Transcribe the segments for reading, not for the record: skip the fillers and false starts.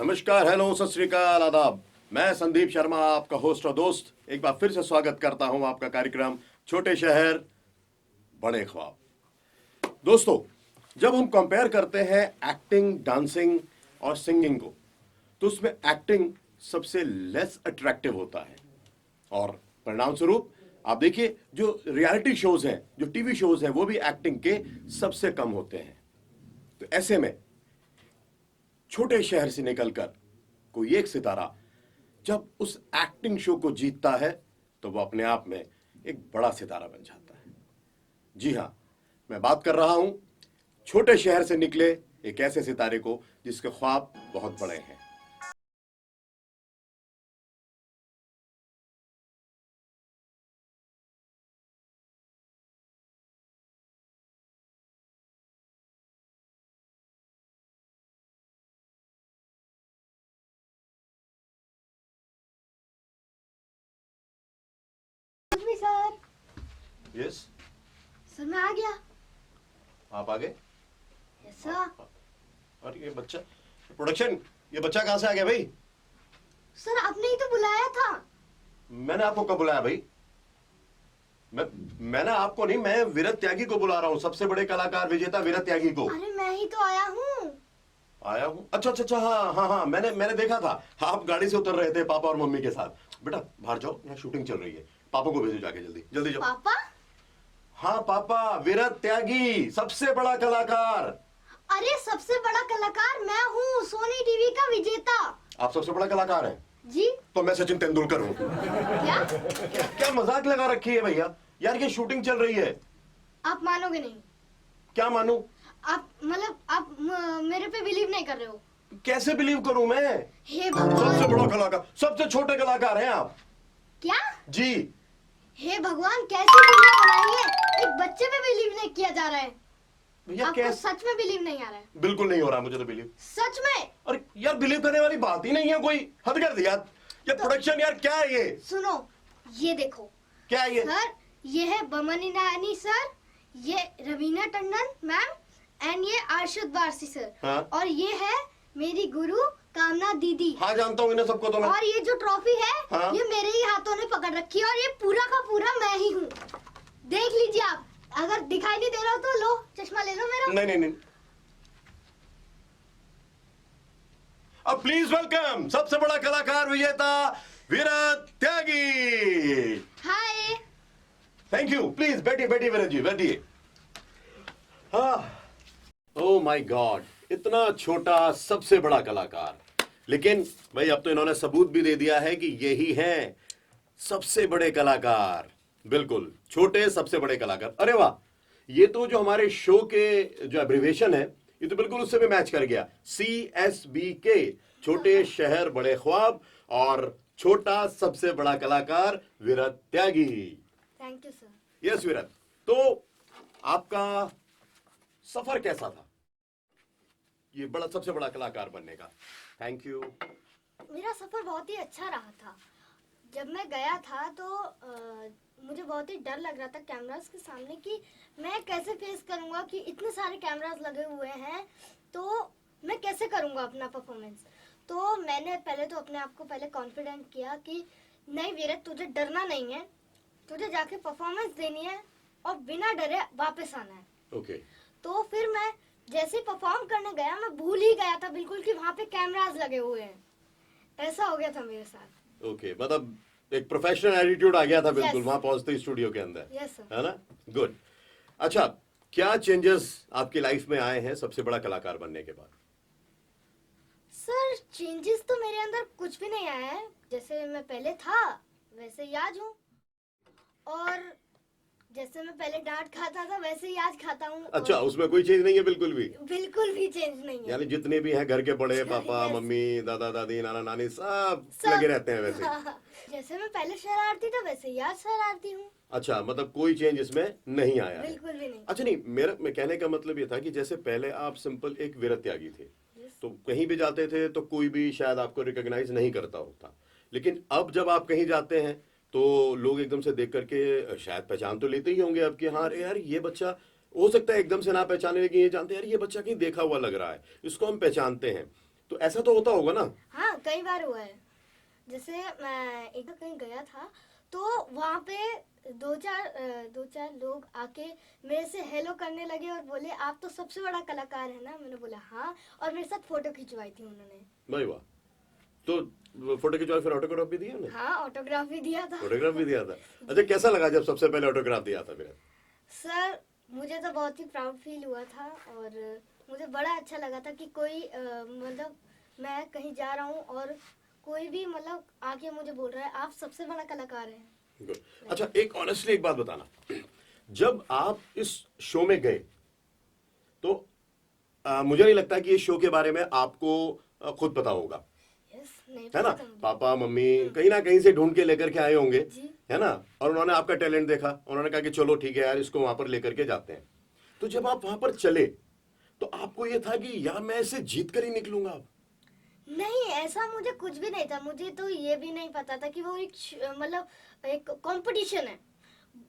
नमस्कार, हेलो, सत श्री अकाल, आदाब। मैं संदीप शर्मा, आपका होस्ट और दोस्त, एक बार फिर से स्वागत करता हूं आपका कार्यक्रम छोटे शहर बड़े ख्वाब। दोस्तों, जब हम कंपेयर करते हैं एक्टिंग, डांसिंग और सिंगिंग को, तो उसमें एक्टिंग सबसे लेस अट्रैक्टिव होता है और परिणाम स्वरूप आप देखिए जो रियलिटी शोज हैं, जो टीवी शोज हैं, वो भी एक्टिंग के सबसे कम होते हैं। तो ऐसे में छोटे शहर से निकलकर कोई एक सितारा जब उस एक्टिंग शो को जीतता है तो वो अपने आप में एक बड़ा सितारा बन जाता है। जी हां, मैं बात कर रहा हूं छोटे शहर से निकले एक ऐसे सितारे को जिसके ख्वाब बहुत बड़े हैं। सर। यस, सर मैं आ गया। आप आ गए? Yes sir. और ये बच्चा प्रोडक्शन, ये बच्चा कहां से आ गया भाई? सर आपने ही तो बुलाया था। मैंने आपको कब बुलाया भाई? मैंने आपको नहीं, मैं वीरत त्यागी को बुला रहा हूं, सबसे बड़े कलाकार विजेता वीरत त्यागी को। अरे मैं ही तो आया हूँ। आया हूं? अच्छा अच्छा अच्छा, हाँ हाँ हाँ, मैंने देखा था, आप गाड़ी से उतर रहे थे पापा और मम्मी के साथ। बेटा बाहर जाओ, यहाँ शूटिंग चल रही है, पापा को भेजो जाके, जल्दी जल्दी जाओ। पापा? हाँ पापा, वीरत त्यागी सबसे बड़ा कलाकार। अरे सबसे बड़ा कलाकार मैं हूँ, सोनी टीवी का विजेता। आप सबसे बड़ा कलाकार हैं? जी। तो मैं सचिन तेंदुलकर हूँ। क्या? क्या मजाक लगा रखी है भैया? यार ये शूटिंग चल रही है। आप मानोगे नहीं। क्या मानूं? आप मतलब आप मेरे पे बिलीव नहीं कर रहे हो। कैसे बिलीव करूं मैं? हे सबसे भगवान। बड़ा कलाकार, सबसे छोटे कलाकार हैं आप। क्या? जी। हे भगवान, कैसी दुनिया बनाई है, एक बच्चे पे बिलीव नहीं किया जा रहा है। भैया आपको कैसे? सच में बिलीव नहीं आ रहा है? बिल्कुल नहीं हो रहा मुझे तो बिलीव। सच में? अरे यार, बिलीव करने वाली बात ही नहीं है, कोई हद कर दिया। ये प्रोडक्शन यार क्या है ये? सुनो, ये देखो। क्या है ये? सर ये है बमन ईरानी सर, ये रवीना टंडन मैम एंड ये अरशद वारसी सर। हाँ? और ये है मेरी गुरु कामना दीदी। हाँ जानता हूँ इन्हें सबको तो मैं। और ये जो ट्रॉफी है, हाँ? ये मेरे ही हाथों ने पकड़ रखी है और ये पूरा का पूरा मैं ही हूँ। देख लीजिए आप, अगर दिखाई नहीं दे रहा हो तो लो चश्मा ले लो मेरा। नहीं नहीं नहीं। अब प्लीज वेलकम सबसे बड़ा कलाकार विजेता वीरत त्यागी। हाय। थैंक यू, प्लीज बैठिए बैठिए वीरत जी, बैठिए। हाँ, ओ माय गॉड, इतना छोटा सबसे बड़ा कलाकार, लेकिन भाई अब तो इन्होंने सबूत भी दे दिया है कि यही हैं सबसे बड़े कलाकार। बिल्कुल, छोटे सबसे बड़े कलाकार। अरे वाह, ये तो जो हमारे शो के जो एब्रिविएशन है, ये तो बिल्कुल उससे भी मैच कर गया। CSBK, छोटे शहर बड़े ख्वाब, और छोटा सबसे बड़ा कलाकार Virat Tyagi. Thank you sir. Yes Virat, तो आपका सफर कैसा था ये बड़ा सबसे बड़ा कलाकार बनने का? Thank you. मेरा सफर बहुत ही अच्छा रहा था। जब मैं गया था तो मुझे बहुत ही डर लग रहा था कैमरास के सामने कि मैं कैसे फेस करूंगा, कि इतने सारे कैमरास लगे हुए हैं तो मैं कैसे करूंगा अपना परफॉर्मेंस। तो मैंने पहले तो अपने आप को पहले कॉन्फिडेंट किया कि नहीं वीरत, तुझे डरना नहीं है, तुझे जाके परफॉर्मेंस देनी है और बिना डरे वापस आना है। ओके। तो फिर मैं जैसे परफॉर्म करने गया, मैं भूल ही गया था बिल्कुल कि वहाँ पे कैमरास लगे हुए हैं। ऐसा हो गया था मेरे साथ। ओके, मतलब एक प्रोफेशनल एटीट्यूड आ गया था बिल्कुल Yes. वहां पहुंचते ही स्टूडियो के अंदर। Yes sir. है ना? गुड। अच्छा, क्या चेंजेस आपकी लाइफ में आए हैं सबसे बड़ा कलाकार बनने के बाद? सर चेंजेस तो मेरे अंदर कुछ भी नहीं आया है, जैसे मैं पहले था वैसे ही आज हूँ, और जैसे मैं पहले डांट खाता था वैसे ही आज खाता हूँ। अच्छा, उसमें कोई चेंज नहीं है बिल्कुल भी? बिल्कुल भी चेंज नहीं है। यानी जितने भी हैं घर के बड़े, पापा Yes. मम्मी दादा दादी नाना नानी सब सब लगे रहते हैं वैसे? जैसे मैं पहले शरारती था वैसे ही आज शरारती हूँ। अच्छा, मतलब कोई चेंज इसमें नहीं आया है? बिल्कुल भी नहीं। अच्छा नहीं, मैं कहने का मतलब ये था कि जैसे पहले आप सिंपल एक वीरत त्यागी थे, Yes. तो कहीं भी जाते थे तो कोई भी शायद आपको रिकॉग्नाइज नहीं करता होता, लेकिन अब जब आप कहीं जाते हैं तो लोग एकदम से देख करके शायद पहचान तो लेते ही होंगे अब कि हाँ यार ये बच्चा, हो सकता है एकदम से ना पहचाने, लेकिन ये जानते हैं यार ये बच्चा कहीं देखा हुआ लग रहा है, इसको हम पहचानते हैं। तो ऐसा तो होता होगा ना? हाँ, कई बार हुआ है। जैसे मैं एक बार कहीं गया था, तो वहाँ पे दो चार लोग आके मेरे से हेलो करने लगे और बोले आप तो सबसे बड़ा कलाकार है ना। मैंने बोला हाँ, और मेरे साथ फोटो खिंचवाई थी उन्होंने। भाई वाह। तो फोटो खिंचवाई, फिर ऑटोग्राफ भी दिया उन्हें? हाँ, ऑटोग्राफ भी दिया था। ऑटोग्राफ भी दिया था। अच्छा, कैसा लगा जब सबसे पहले ऑटोग्राफ दिया था फिर? सर, मुझे तो बहुत ही प्राउड फील हुआ था, और मुझे बड़ा अच्छा लगा था कि कोई मतलब मैं कहीं जा रहा हूँ और कोई भी मतलब आके मुझे बोल रहा है आप सबसे बड़ा कलाकार हैं। Good. अच्छा, एक ऑनेस्टली एक बात बताना, जब आप इस शो में गए तो मुझे नहीं लगता कि इस शो के बारे में आपको खुद पता होगा, यस, नहीं है ना? पता था मुझे। पापा मम्मी कहीं ना कहीं से ढूंढ के लेकर के आए होंगे, जी। है ना? और उन्होंने आपका टैलेंट देखा, उन्होंने कहा कि चलो ठीक है यार, इसको वहां पर लेकर के जाते हैं। तो जब आप वहां पर चले तो आपको ये था कि यार मैं इसे जीत कर ही निकलूंगा अब? नहीं, ऐसा मुझे कुछ भी नहीं था। मुझे तो ये भी नहीं पता था कि वो एक मतलब एक कंपटीशन है।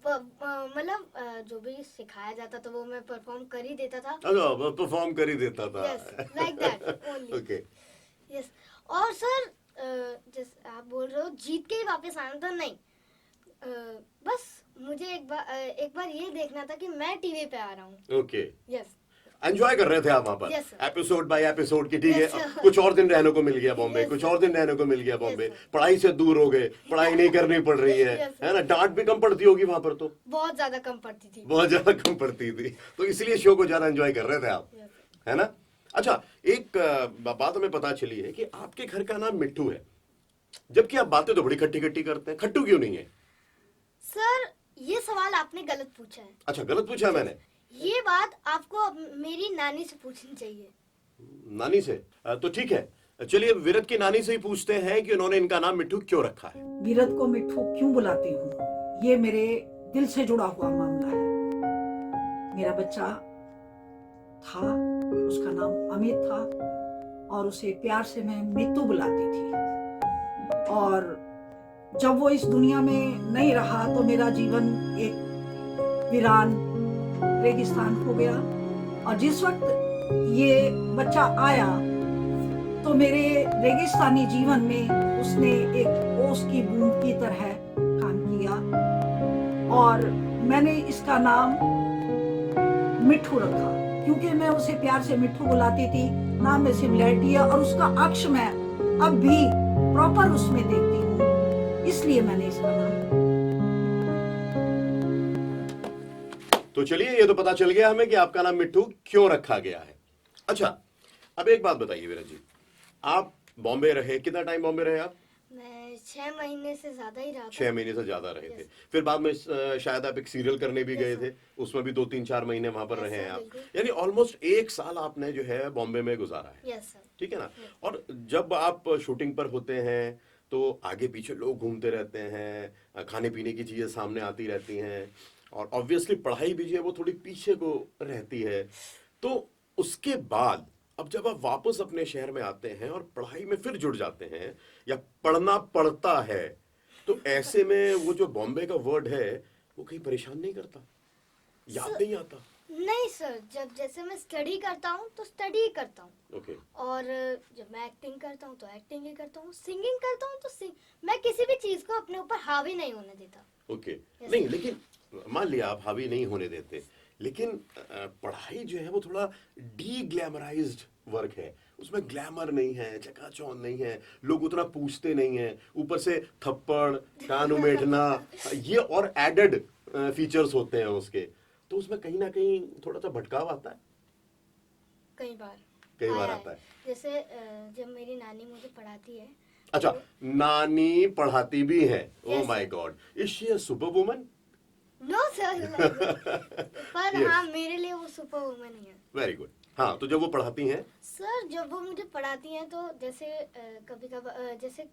मतलब जो भी सिखाया जाता था वो मैं परफॉर्म कर ही देता था। अच्छा, परफॉर्म कर ही देता था। Yes, like that only. Okay. Yes. और सर, जैसे आप बोल रहे हो जीत के ही वापस आना था, नहीं। बस मुझे एक बार ये देखना था कि मैं टीवी पे आ रहा हूँ। Okay, yes. एंजॉय कर रहे थे आप वहां पर? Yes, sir. Episode by episode की, ठीक है। Yes, sir. कुछ और दिन रहने को मिल गया बॉम्बे, Yes, कुछ sir. और दिन रहने को मिल गया बॉम्बे, Yes, sir. पढ़ाई से दूर हो गए, पढ़ाई नहीं करनी पड़ रही है Yes, sir. है ना? डांट भी कम पड़ती होगी वहां पर तो? बहुत ज्यादा कम पड़ती थी। बहुत ज्यादा कम पड़ती थी, तो इसलिए शो को ज्यादा एंजॉय कर रहे थे आप, Yes, sir. है ना? अच्छा, एक बात हमें पता चली है कि आपके घर का नाम मिट्ठू है, जबकि आप बातें तो बड़ी खट्टी खट्टी करते हैं, खट्टू क्यों नहीं है? सर, ये सवाल आपने गलत पूछा है। अच्छा, गलत पूछा मैंने? ये बात आपको अब मेरी नानी से पूछनी चाहिए। नानी से? तो ठीक है, चलिए विरत की नानी से ही पूछते हैं कि उन्होंने इनका नाम मिट्ठू क्यों रखा है। विरत को मिट्ठू क्यों बुलाती हूँ, ये मेरे दिल से जुड़ा हुआ मामला है। मेरा बच्चा था, उसका नाम अमित था, और उसे प्यार से मैं मित्तू बुलाती थी। और जब वो इस दुनिया में नहीं रहा तो मेरा जीवन एक वीरान रेगिस्तान हो गया। और जिस वक्त ये बच्चा आया तो मेरे रेगिस्तानी जीवन में उसने एक ओस की बूंद की तरह काम किया, और मैंने इसका नाम मिट्ठू रखा क्योंकि मैं उसे प्यार से मिट्ठू बुलाती थी। नाम में सिमिलैरिटी है और उसका अक्ष मैं अब भी प्रॉपर उसमें देखती हूँ, इसलिए मैंने इसका नाम। तो चलिए, ये तो पता चल गया हमें कि आपका नाम मिट्ठू क्यों रखा गया है। अच्छा, अब एक बात बताइए विरत जी, आप बॉम्बे रहे, कितना टाइम बॉम्बे रहे आप? मैं 6 महीने से ज्यादा ही रहा था। 6 महीने से ज्यादा रहे थे। Yes. फिर बाद में शायद आप एक सीरियल करने भी Yes, गए sir. थे, उसमें भी 2-3-4 महीने वहां पर Yes, रहे sir, हैं आप, बिल्कुल। यानी ऑलमोस्ट 1 साल आपने जो है बॉम्बे में गुजारा है, यस सर। ठीक है ना? Yes. और जब आप शूटिंग पर होते हैं तो आगे पीछे लोग घूमते रहते हैं, खाने पीने की चीजें सामने आती रहती हैं, और ऑब्वियसली पढ़ाई भी जो है वो थोड़ी पीछे को रहती है। तो उसके बाद अब जब आप वापस अपने शहर में आते हैं और पढ़ाई में फिर जुड़ जाते हैं या पढ़ना पड़ता है, तो ऐसे में वो जो बॉम्बे का वर्ड है वो कहीं परेशान नहीं करता, याद सर- नहीं आता? नहीं सर, जब जैसे मैं स्टडी करता हूँ तो स्टडी ही करता हूँ, ओके, और जब मैं एक्टिंग करता हूँ तो एक्टिंग ही करता हूँ, सिंगिंग करता हूँ तो मैं किसी भी चीज को अपने ऊपर हावी नहीं होने देता। ओके। नहीं, लेकिन मान लिया आप हावी नहीं होने देते, लेकिन पढ़ाई जो है वो थोड़ा डी ग्लैमराइज्ड वर्क है, उसमें ग्लैमर नहीं है, चकाचौंध नहीं है, लोग उतना पूछते नहीं हैं, ऊपर से थप्पड़, कान उमेटना, ये और एडेड फीचर्स होते हैं उसके, तो उसमें कहीं ना कहीं थोड़ा सा भटकाव आता है। कई बार बार आया आता है। जैसे जब मेरी नानी मुझे पढ़ाती है। अच्छा, नानी पढ़ाती भी है? Oh Yes, my sir. God, is she a super woman? No sir, पर Yes. हाँ, मेरे लिए वो सुपर वुमन ही है। Very good. हाँ, तो जब वो पढ़ाती हैं, सर, जब वो मुझे पढ़ाती हैं तो जैसे कभी कभी जैसे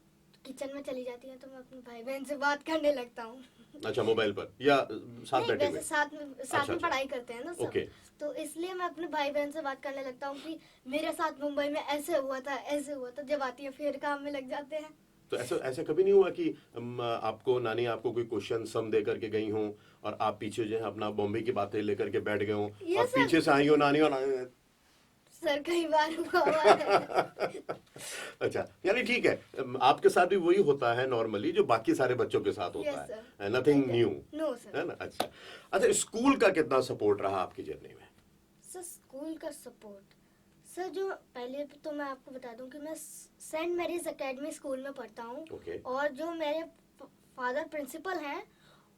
किचन में चली जाती हैं तो मैं अपने भाई बहन से बात करने लगता हूँ। अच्छा, मोबाइल पर या साथ नहीं, बैठे वैसे हुए? साथ में अच्छा। पढ़ाई करते हैं ना सब। ओके। तो इसलिए मैं अपने भाई बहन से बात करने लगता हूँ कि मेरे साथ मुंबई में ऐसे हुआ था, ऐसे हुआ था। जब आती है फिर काम में लग जाते हैं। तो ऐसा ऐसा कभी नहीं हुआ कि आपको नानी आपको कोई क्वेश्चन सम दे करके गई हों और आप पीछे जो है अपना बॉम्बे की बातें लेकर के बैठ गए हों, Yes, और sir. पीछे से आई हो नानी और सर कई बार हुआ है। अच्छा, यानी ठीक है, आपके साथ भी वही होता है नॉर्मली जो बाकी सारे बच्चों के साथ होता Yes, है, नथिंग न्यू, नो सर। है ना? अच्छा अच्छा, स्कूल का कितना सपोर्ट रहा आपकी जर्नी में? सर स्कूल का सपोर्ट, सर जो पहले तो मैं आपको बता दूं कि मैं सेंट मैरीज एकेडमी स्कूल में पढ़ता हूँ। ओके। और जो मेरे फादर प्रिंसिपल हैं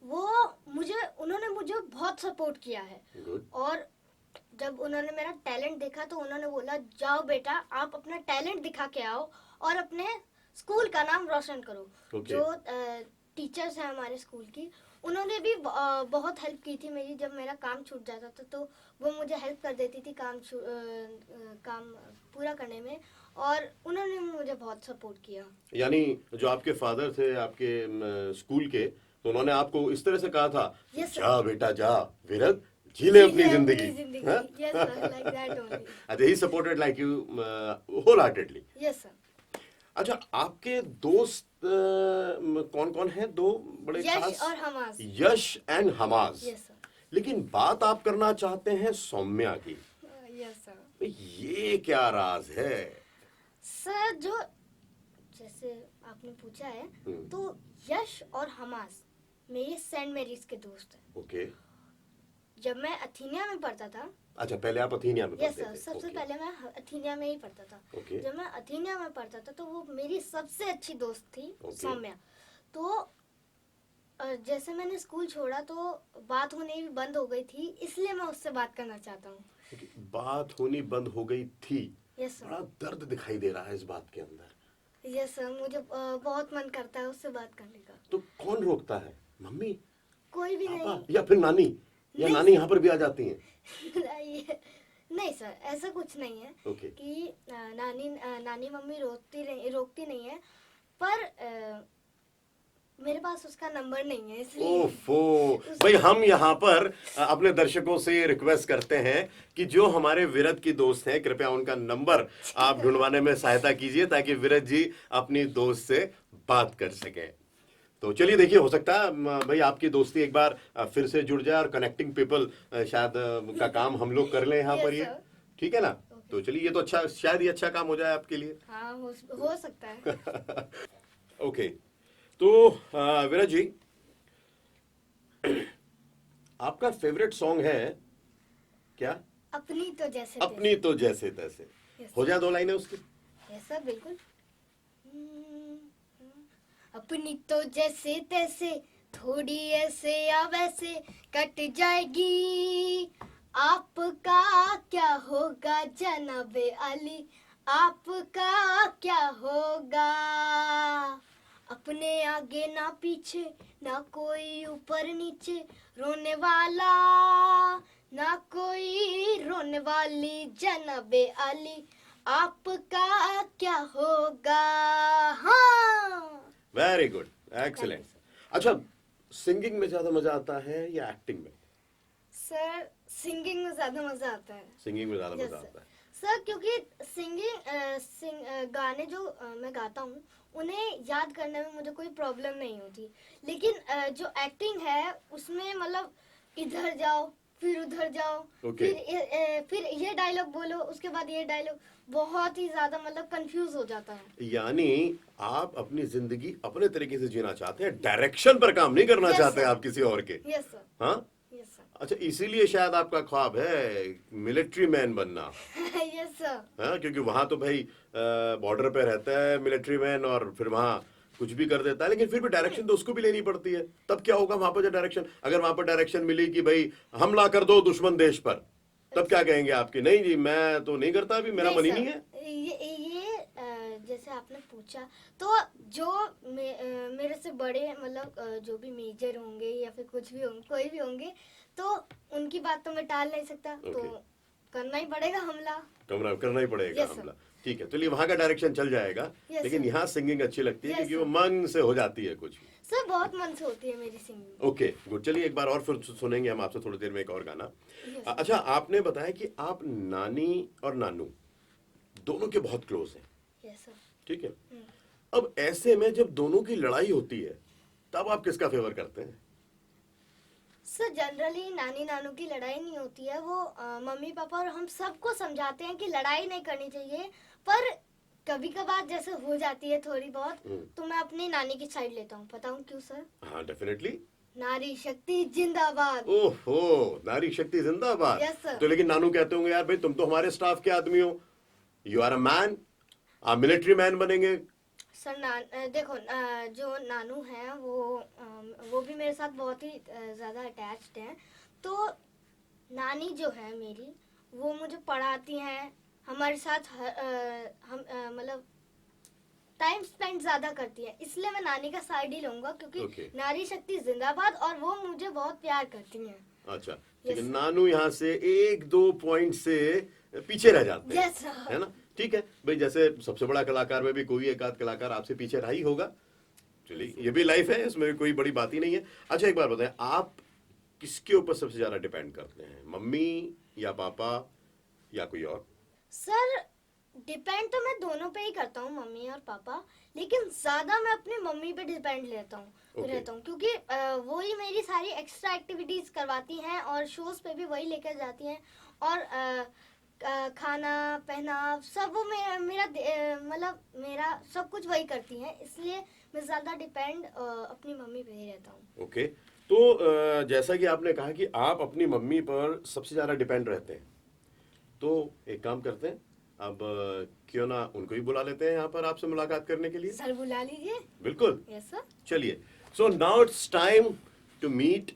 वो उन्होंने मुझे बहुत सपोर्ट किया है। गुड। और जब उन्होंने मेरा टैलेंट देखा तो उन्होंने बोला जाओ बेटा आप अपना टैलेंट दिखा के आओ और अपने स्कूल का नाम रोशन करो। Okay. जो टीचर्स हैं हमारे स्कूल की, उन्होंने भी बहुत हेल्प की थी मेरी। जब मेरा काम छूट जाता था तो वो मुझे हेल्प कर देती थी काम पूरा करने में, और उन्होंने मुझे बहुत सपोर्ट किया। यानी जो आपके फादर थे आपके स्कूल के, तो उन्होंने आपको इस तरह से कहा था, Yes, sir. जा बेटा जा, विरत जी ले अपनी जिंदगी। हाँ? Yes, sir, like that only. अच्छा, he supported like you wholeheartedly. Yes, sir. अच्छा, आपके दोस्त कौन कौन हैं? दो बड़े यश खास? और Hamas. Yash and Hamas. Yes, sir. लेकिन बात आप करना चाहते हैं सौम्या की। Yes, sir. तो ये क्या राज है? सर जो जैसे आपने पूछा है तो यश और हमास मेरे सेंट मैरीज के दोस्त हैं। ओके। जब मैं अथीनिया में पढ़ता था, अच्छा, पहले आप अथीनिया में यस पढ़ते सर, थे। सबसे ओके। पहले मैं अथीनिया में ही पढ़ता था। ओके। जब मैं अथीनिया में पढ़ता था तो वो मेरी सबसे अच्छी दोस्त थी, ओके। सौम्या। तो जैसे मैंने स्कूल छोड़ा तो बात होनी भी बंद हो गई थी, इसलिए मैं उससे बात करना चाहता हूँ। ओके, बात होनी बंद हो गई थी। यस बड़ा सर। दर्द दिखाई दे रहा है इस बात के अंदर। यस सर, मुझे बहुत मन करता है उससे बात करने का। तो कौन रोकता है? मम्मी, कोई भी पापा, नहीं। या फिर नानी? या नहीं। नानी यहाँ पर भी आ जाती हैं? नहीं सर, ऐसा कुछ नहीं है ओके। कि नानी मम्मी रोकती नहीं है, पर मेरे पास उसका नंबर नहीं है, इसलिए। ओफो, भाई हम यहाँ पर अपने दर्शकों से ये रिक्वेस्ट करते हैं कि जो हमारे विरत की दोस्त हैं, कृपया उनका नंबर आप ढूंढवाने में सहायता कीजिए ताकि विरत जी अपनी दोस्त से बात कर सके। तो चलिए देखिए, हो सकता है भाई आपकी दोस्ती एक बार फिर से जुड़ जाए और कनेक्टिंग पीपल शायद का काम हम लोग कर लें यहाँ पर। Yes, ये sir. ठीक है ना? तो चलिए, ये तो अच्छा, शायद ये अच्छा काम हो जाए आपके लिए। हाँ, हो सकता है। ओके, तो विराज जी, आपका फेवरेट सॉन्ग है क्या? अपनी तो जैसे अपनी तो जैसे तैसे। Yes. हो जाए दो लाइनें उसकी। यस सर, बिल्कुल। अपनी तो जैसे तैसे, थोड़ी ऐसे या वैसे कट जाएगी, आपका क्या होगा जनाबे अली, आपका क्या होगा। अपने आगे ना पीछे, ना कोई ऊपर नीचे, रोने वाला ना कोई रोने वाली, जनाबे अली आपका क्या होगा। हाँ। Very good, excellent. अच्छा, सिंगिंग में ज्यादा मजा आता है या एक्टिंग में? सर सिंगिंग में ज्यादा मजा आता है। सिंगिंग में ज्यादा Yes, मजा sir. आता है। सर क्योंकि गाने जो मैं गाता हूँ उन्हें याद करने में मुझे कोई प्रॉब्लम नहीं होती, लेकिन जो एक्टिंग है उसमें मतलब इधर जाओ फिर उधर जाओ, Okay. फिर ये डायलॉग बोलो उसके बाद ये डायलॉग, बहुत ही ज्यादा मतलब कंफ्यूज हो जाता है। यानी आप अपनी जिंदगी अपने तरीके से जीना चाहते हैं, डायरेक्शन पर काम नहीं करना Yes, चाहते sir. आप किसी और के। Yes sir. हाँ? Yes sir. अच्छा, इसीलिए शायद आपका ख्वाब है मिलिट्री मैन बनना। Yes sir. हाँ, क्योंकि वहां तो भाई बॉर्डर पे रहता है मिलिट्री मैन और फिर वहां कुछ भी कर देता है, लेकिन फिर भी डायरेक्शन तो उसको भी लेनी पड़ती है। तब क्या होगा वहां पर जो डायरेक्शन, अगर वहां पर डायरेक्शन मिली कि भाई हमला कर दो दुश्मन देश पर, तब क्या कहेंगे आपके? नहीं जी, मैं तो नहीं करता, अभी मेरा मन ही सर, नहीं है। ये जैसे आपने पूछा तो जो मेरे से बड़े मतलब जो भी मेजर होंगे या फिर कुछ भी होंगे, कोई भी होंगे, तो उनकी बात तो मैं टाल नहीं सकता। तो Okay. करना ही पड़ेगा हमला। करना ही पड़ेगा Yes, sir. हमला। ठीक है, चलिए वहां का डायरेक्शन चल जाएगा। Yes, लेकिन sir. यहाँ सिंगिंग अच्छी लगती है Yes, क्योंकि वो sir. मन से हो जाती है कुछ। सर बहुत मन से होती है मेरी सिंगिंग। ओके गुड, चलिए एक बार और फिर सुनेंगे हम आपसे थोड़ी देर में एक और गाना। Yes. अच्छा, आपने बताया कि आप नानी और नानू दोनों के बहुत क्लोज हैं, यस सर। ठीक है? अब ऐसे में जब दोनों की लड़ाई होती है तब आप किसका फेवर करते हैं? सर जनरली नानी नानू की लड़ाई नहीं होती है, वो मम्मी पापा और हम सबको समझाते हैं कि लड़ाई नहीं करनी चाहिए, पर कभी कभार जैसे हो जाती है थोड़ी बहुत, तो मैं अपनी नानी की साइड लेता हूँ। बताऊँ क्यों सर? हाँ डेफिनेटली। नारी शक्ति जिंदाबाद। ओहो, नारी शक्ति जिंदाबाद। Yes, sir. तो लेकिन नानू कहते होंगे यार भाई तुम तो हमारे स्टाफ के आदमी हो, यू आर अ मैन, आप मिलिट्री मैन बनेंगे। सर देखो जो नानू हैं वो भी मेरे साथ बहुत ही ज़्यादा अटैच्ड हैं। तो नानी जो है मेरी, वो मुझे पढ़ाती हैं, हमारे साथ हम मतलब टाइम स्पेंड ज़्यादा करती है, इसलिए मैं नानी का साइड ही लूंगा, क्योंकि Okay. नारी शक्ति जिंदाबाद और वो मुझे बहुत प्यार करती हैं। अच्छा, ठीक है। Yes. नानू यहाँ से 1-2 पॉइंट से पीछे रह जाते हैं, Yes, sir. है ना? ठीक है भाई, जैसे सबसे बड़ा कलाकार में भी कोई एक आध कलाकार आपसे पीछे रहा ही होगा। चलिए, ये भी लाइफ है, इसमें कोई बड़ी बात ही नहीं है। अच्छा, एक बात बताएं, आप किसके ऊपर सबसे ज्यादा डिपेंड करते हैं, मम्मी या पापा या कोई और? सर डिपेंड तो मैं दोनों पे ही करता हूँ, मम्मी और पापा, लेकिन ज्यादा मैं अपनी मम्मी पे डिपेंड रहता हूँ क्योंकि वो ही मेरी सारी एक्स्ट्रा एक्टिविटीज करवाती हैं और शोज पे भी वही लेकर जाती हैं, और खाना पहना सब वो मतलब मेरा सब कुछ वही करती हैं, इसलिए मैं ज्यादा डिपेंड अपनी मम्मी पे ही रहता हूँ। ओके, तो जैसा कि आपने कहा कि आप अपनी मम्मी पर सबसे ज्यादा डिपेंड रहते हैं, तो एक काम करते हैं, अब क्यों ना उनको ही बुला लेते हैं यहाँ पर आपसे मुलाकात करने के लिए। सर बुला लीजिए। बिल्कुल। Yes sir. चलिए, so now it's time to meet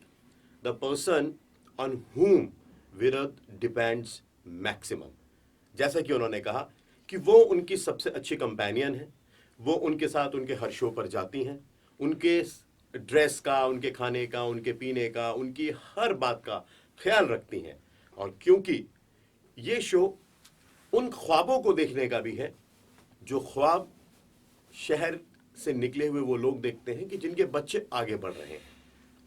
the person on whom Virat depends maximum. जैसा कि उन्होंने कहा कि वो उनकी सबसे अच्छी कंपेनियन है, वो उनके साथ उनके हर शो पर जाती हैं, उनके ड्रेस का, उनके खाने का, उनके पीने का, उनकी हर बात का ख्याल रखती हैं। और क्योंकि ये शो उन ख्वाबों को देखने का भी है जो ख्वाब शहर से निकले हुए वो लोग देखते हैं कि जिनके बच्चे आगे बढ़ रहे हैं,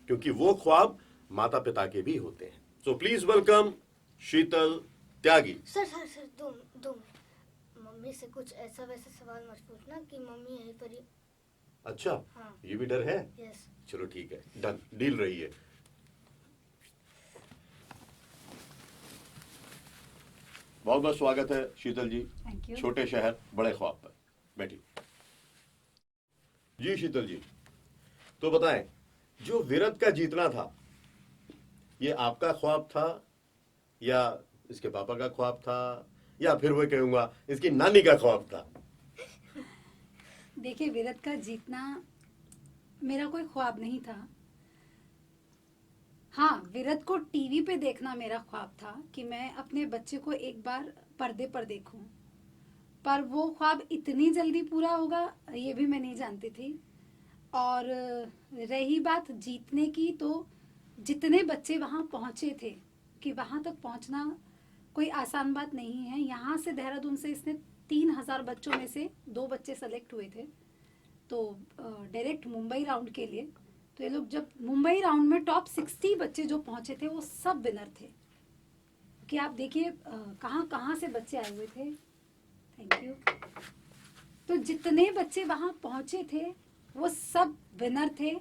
क्योंकि वो ख्वाब माता पिता के भी होते हैं। So please welcome Sheetal Tyagi. Sir sir sir दो मम्मी से कुछ ऐसा वैसा सवाल मत पूछना कि मम्मी यहीं पर ही। अच्छा, हाँ। ये भी डर है? यस। चलो ठीक है, डन, डील रही है। बहुत बहुत स्वागत है शीतल जी, थैंक यू। छोटे शहर बड़े ख्वाब पर। बैठिए जी। शीतल जी, तो बताएं, जो विरत का जीतना था, ये आपका ख्वाब था या इसके पापा का ख्वाब था, या फिर वो कहूंगा इसकी नानी का ख्वाब था? देखिए, विरत का जीतना मेरा कोई ख्वाब नहीं था। हाँ, विरत को टीवी पे देखना मेरा ख्वाब था कि मैं अपने बच्चे को एक बार पर्दे पर देखूं, पर वो ख्वाब इतनी जल्दी पूरा होगा ये भी मैं नहीं जानती थी। और रही बात जीतने की, तो जितने बच्चे वहाँ पहुँचे थे, कि वहाँ तक पहुँचना कोई आसान बात नहीं है। यहाँ से देहरादून से इसने 3000 बच्चों में से 2 बच्चे सेलेक्ट हुए थे, तो डायरेक्ट मुंबई राउंड के लिए। तो ये लोग जब मुंबई राउंड में टॉप 60 बच्चे जो पहुंचे थे, वो सब विनर थे। कि आप देखिए कहाँ कहाँ से बच्चे आए हुए थे। Thank you. तो जितने बच्चे वहाँ पहुंचे थे वो सब विनर थे,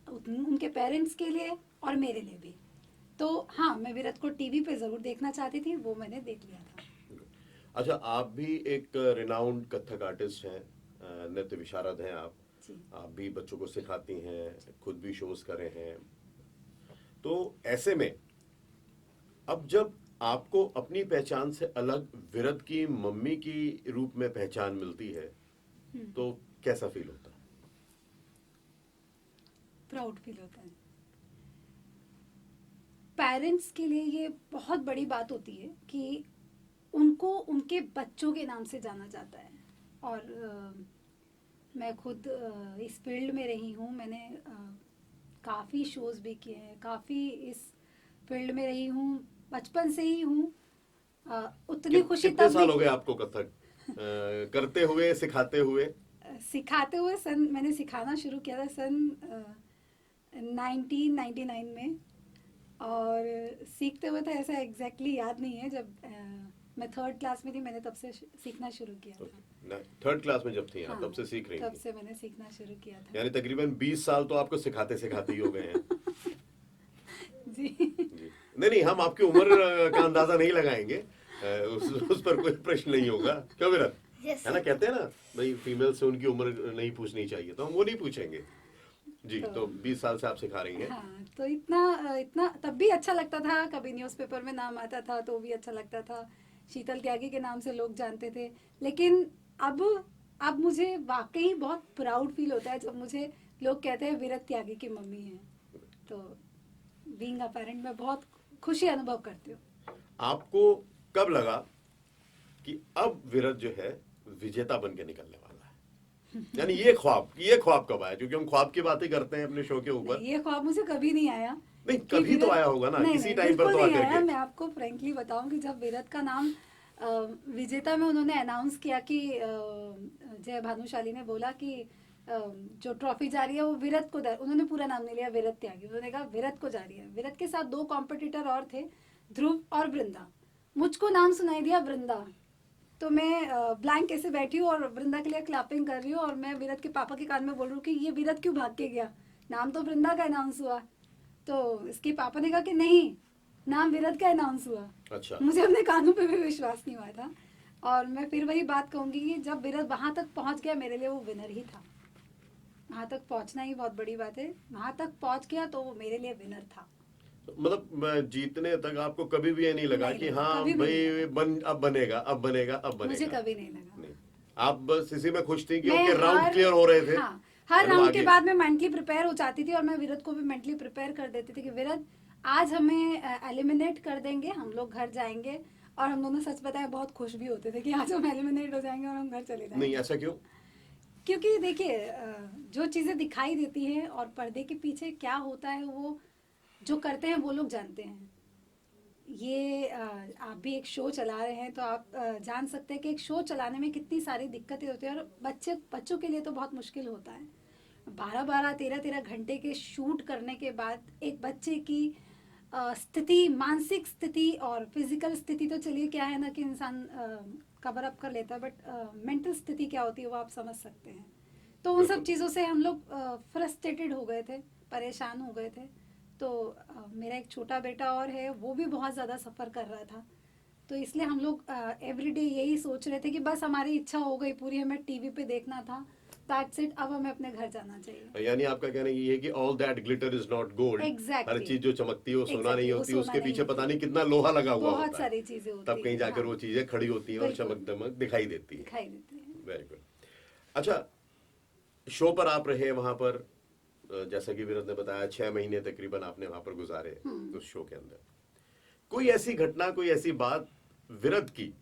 उनके पेरेंट्स के लिए और मेरे लिए भी। तो हाँ, मैं विरत को टीवी पे जरूर देखना चाहती थी, वो मैंने देख लिया था। अच्छा, आप भी एक रिनाउंड कथक आर्टिस्ट हैं, नृत्य विशारद हैं आप भी बच्चों को सिखाती हैं, खुद भी शोज करे हैं। तो ऐसे में अब जब आपको अपनी पहचान से अलग विरत की मम्मी की रूप में पहचान मिलती है, तो कैसा फील होता है? प्राउड फील होता है। पेरेंट्स के लिए ये बहुत बड़ी बात होती है कि उनको उनके बच्चों के नाम से जाना जाता है। और मैं खुद इस फील्ड में रही हूँ, मैंने काफ़ी शोज़ भी किए हैं, काफ़ी इस फील्ड में रही हूँ, बचपन से ही हूँ। उतनी खुशी कितने तब साल हो गए आपको कथक करते हुए, सिखाते हुए? सिखाते हुए मैंने सिखाना शुरू किया था सन 1999 में, और सीखते हुए तो ऐसा एग्जैक्टली याद नहीं है। जब मैं 3rd क्लास में थी, मैंने तब से सीखना शुरू किया था। 3rd क्लास में जब थी आप, हाँ, तब से सीख रही तब थी? से मैंने सीखना शुरू किया था। यानी तकरीबन 20 साल तो आपको सिखाते सिखाते ही हो गए हैं। जी जी। नहीं, हम आपकी उम्र का अंदाजा नहीं लगाएंगे, उस पर कोई प्रश्न नहीं होगा, क्यों विरत? Yes, है ना, कहते हैं ना भाई फीमेल से उनकी उम्र नहीं पूछनी चाहिए, तो हम वो नहीं पूछेंगे जी। तो 20 साल से आप सिखा रही हैं। हाँ, तो इतना तब भी अच्छा लगता था, कभी न्यूज़पेपर में नाम आता था तो भी अच्छा लगता था, शीतल त्यागी के नाम से लोग जानते थे। लेकिन अब मुझे वाकई बहुत प्राउड फील होता है जब मुझे लोग कहते हैं विरत त्यागी की मम्मी है। तो बीइंग अ पेरेंट मैं बहुत खुशी अनुभव करती हूँ। आपको कब लगा कि अब विरत जो है विजेता बन के निकलने वाला है? यानी ये ख्वाब कब आया? क्योंकि हम ख्वाब की बातें करते हैं अपने शो के ऊपर। ये ख्वाब मुझे कभी नहीं आया। नहीं, कि कभी तो विरत- आया होगा ना, नहीं, किसी नहीं, टाइम पर बिल्कुल तो नहीं आकर आया। के। मैं आपको फ्रेंकली बताऊं कि जब विरत का नाम विजेता में उन्होंने अनाउंस किया कि जय भानुशाली ने बोला कि जो ट्रॉफी जा रही है वो विरत को उन्होंने पूरा नाम नहीं लिया, विरत त्यागी, उन्होंने कहा विरत को जा रही है। विरत के साथ 2 कॉम्पिटिटर और थे, ध्रुव और वृंदा। मुझको नाम सुनाई दिया वृंदा, तो मैं ब्लैंक ऐसे बैठी हूँ और वृंदा के लिए क्लैपिंग कर रही हूँ और मैं विरत के पापा के कान में बोल रही हूँ कि ये विरत क्यों भाग के गया, नाम तो वृंदा का अनाउंस हुआ। तो इसके पापा ने कहा कि नहीं, नाम विरत का अनाउंस हुआ। अच्छा। मुझे अपने कानों पे भी विश्वास नहीं हुआ था। और मैं फिर वही बात कहूंगी कि जब विरत वहां तक पहुंच गया, मेरे लिए वो विनर ही था। वहां तक पहुंचना ही बहुत बड़ी बात है, वहां तक पहुंच गया तो वो मेरे लिए विनर था। मतलब जीतने तक आपको कभी भी ये नहीं लगा नहीं कि लगा, हाँ कभी भी नहीं भाई अब बनेगा। मुझे कभी नहीं लगा। नहीं, आप बस इसी में खुश थी कि मैं ओके राउंड हर- क्लियर हो रहे थे। हाँ, हर मतलब राउंड के आगे- बाद मैं मेंटली प्रिपेयर हो जाती थी और मैं विरत को भी मेंटली प्रिपेयर कर देती थी कि विरत आज हमें एलिमिनेट कर देंगे, हम लोग घर जाएंगे। और हम दोनों सच बताएं बहुत खुश भी होते थे कि आज हम एलिमिनेट हो जाएंगे और हम घर चले जाएंगे। नहीं, ऐसा क्यों? क्योंकि देखिए जो चीज़ें दिखाई देती हैं और पर्दे के पीछे क्या होता है वो जो करते हैं वो लोग जानते हैं। ये आप भी एक शो चला रहे हैं तो आप जान सकते हैं कि एक शो चलाने में कितनी सारी दिक्कतें होती हैं और बच्चों के लिए तो बहुत मुश्किल होता है। 12-12, 13-13 घंटे के शूट करने के बाद एक बच्चे की स्थिति, मानसिक स्थिति और फिजिकल स्थिति तो चलिए क्या है ना कि इंसान कवर अप कर लेता है, बट मेंटल स्थिति क्या होती है वो आप समझ सकते हैं। तो उन सब बिल्कुल। चीज़ों से हम लोग फ्रस्ट्रेटेड हो गए थे, परेशान हो गए थे। तो मेरा एक छोटा बेटा और है, वो भी बहुत ज़्यादा सफ़र कर रहा था। तो इसलिए हम लोग एवरीडे यही सोच रहे थे कि बस हमारी इच्छा हो गई पूरी, हमें टीवी पे देखना था, दैट्स इट, अब हमें अपने घर जाना चाहिए। यानी आपका कहना ये है कि all that glitter is not gold. Exactly. हर चीज जो चमकती है वो सोना Exactly, नहीं वो होती, सोना उसके नहीं पीछे पता होती। नहीं कितना लोहा लगा हुआ बहुत होता है, सारी चीजें होती तब कहीं हैं, जाकर हाँ। वो चीजें खड़ी होती हैं और बिल्कुल। चमक दमक दिखाई देती है। दिखाई देती है। Very good. अच्छा, शो पर आप रहे वहां पर, जैसा कि विरत ने बताया 6 महीने तकरीबन आपने वहां पर गुजारे उस शो के अंदर। कोई ऐसी घटना, कोई ऐसी बात विरत की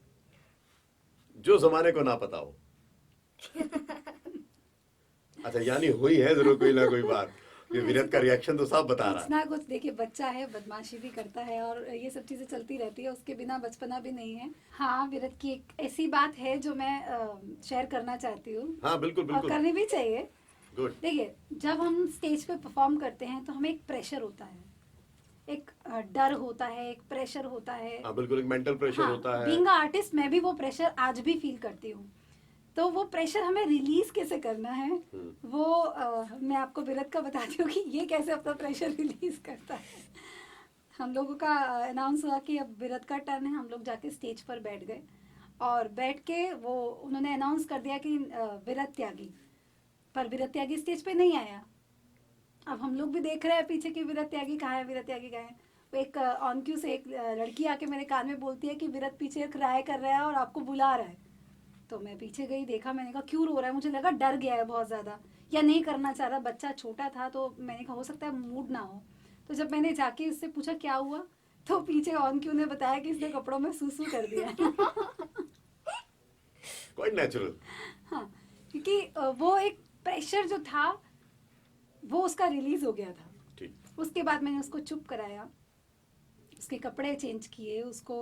जो जमाने को ना पता हो? अच्छा, यानी हुई है जरूर कोई ना कोई बात। ये विरत का रिएक्शन तो साफ बता रहा कुछ है। ना कुछ, देखिए बच्चा है, बदमाशी भी करता है और ये सब चीजें चलती रहती है, उसके बिना बचपना भी नहीं है। हाँ, विरत की एक ऐसी बात है जो मैं शेयर करना चाहती हूँ हाँ बिल्कुल और बिल्कुल। करनी भी चाहिए। गुड। देखिए, जब हम स्टेज पे परफॉर्म करते हैं तो हमें एक प्रेशर होता है, एक डर होता है, एक प्रेशर होता है। हाँ बिल्कुल, एक मेंटल प्रेशर होता है। बीइंग आर्टिस्ट मैं भी वो प्रेशर आज भी फील करती हूँ। तो वो प्रेशर हमें रिलीज कैसे करना है वो मैं आपको विरत का बताती हूँ कि ये कैसे अपना प्रेशर रिलीज करता है। हम लोगों का अनाउंस हुआ कि अब विरत का टर्न है, हम लोग जाके स्टेज पर बैठ गए और बैठ के वो उन्होंने अनाउंस कर दिया कि विरत त्यागी, पर विरत त्यागी स्टेज पे नहीं आया। अब हम लोग भी देख रहे हैं पीछे कि विरत त्यागी कहाँ है, विरत त्यागी कहाँ है। वो एक ऑन क्यू से एक लड़की आके मेरे कान में बोलती है कि विरत पीछे क्राई कर रहा है और आपको बुला रहा है। तो मैं पीछे गई, देखा, मैंने कहा क्यों रो रहा है, मुझे लगा डर गया है बहुत ज़्यादा या नहीं करना चाह रहा, बच्चा छोटा था तो मैंने कहा हो सकता है मूड ना हो। तो जब मैंने जाके उससे पूछा क्या हुआ, तो पीछे ऑन क्यू ने बताया कि इसने कपड़ों में सूसू कर दिया है। Quite natural. हाँ, क्योंकि वो एक प्रेशर जो था वो उसका रिलीज हो गया था। ठीक। उसके बाद मैंने उसको चुप कराया, उसके कपड़े चेंज किए, उसको